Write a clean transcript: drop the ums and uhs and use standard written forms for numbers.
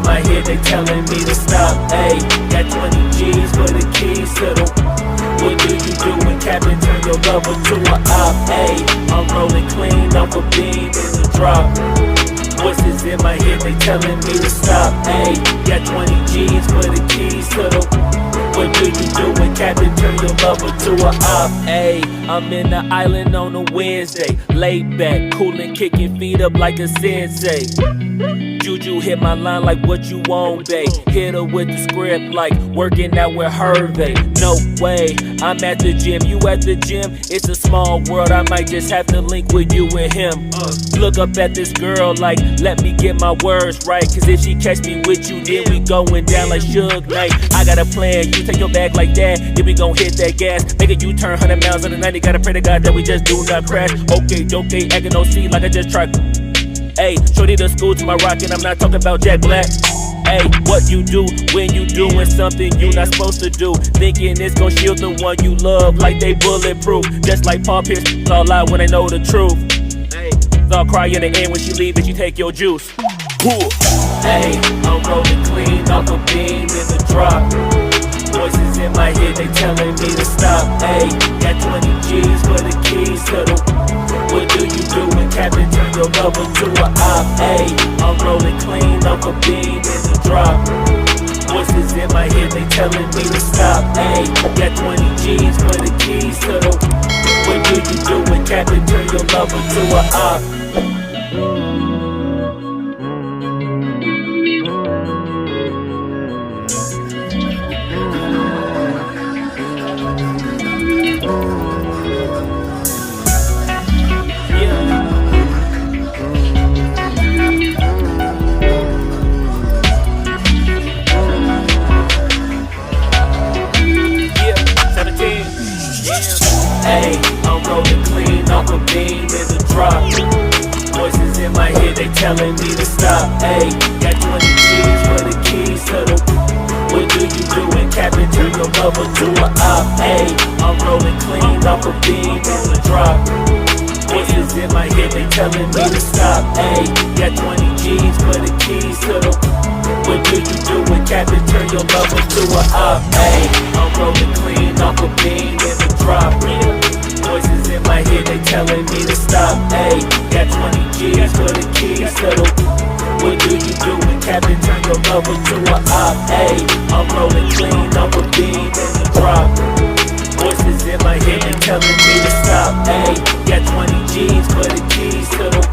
my head, they telling me to stop. Ayy, got 20 G's for the keys to the. What do you do when Captain turn your lover to a op? Ayy, I'm rolling clean off a beam in the drop. Voices in my head, they telling me to stop. Ayy, got 20 G's for the keys to the. What do you do when Captain turn your lover to a op? Ayy, I'm in the island on a Wednesday, laid back, coolin', kicking feet up like a sensei. Juju hit my line like what you want, babe. Hit her with the script like working out with Hervey. No way, I'm at the gym, you at the gym. It's a small world, I might just have to link with you and him. Look up at this girl like, let me get my words right. Cause if she catch me with you, then we going down like Suge Knight. I got a plan, you take your bag like that, then we gon' hit that gas. Make a U-turn 100 miles on the 90, gotta pray to God that we just do not crash. Okay, acting no C like I just tried. Ayy, shorty the school to my rock and I'm not talking about Jack Black. Ayy, what you do when you doing something you not supposed to do? Thinking it's gon' shield the one you love like they bulletproof. Just like Paul Pierce, it's all lie when they know the truth. Ayy, all cry in the end when she leave and she take your juice. Ayy, I'm rolling clean off a beam in the drop. Voices in my head, they telling me to stop. Ayy, got 20 G's for the keys to the. What do you do when Captain turn your lover to a op? Ayy, I'm rolling clean off a beam in the drop. Voices in my head, they telling me to stop. Ayy, got 20 G's for the keys to the. What do you do when Captain turn your lover to a op? Ayy, I'm rolling clean off a beam in the drop. Voices in my head, they telling me to stop. Ayy, got 20 G's for the keys to the. What do you do when Captain turn your lover to a op? Ayy, I'm rolling clean off a beam in the drop. Voices in my head, they telling me to stop. Ayy, got 20 G's for the keys to the. What do you do when Captain turn your lover to a op? Ayy, I'm rolling clean off a beam in the drop. Voices in my head, they telling me to stop. Ayy, got 20 G's for the keys to the. What do you do when Captain turn your lover to a op? Ayy, I'm rolling clean off a beam in the drop. Voices in my head, they telling me to stop. Ayy, got 20 G's for the keys to the.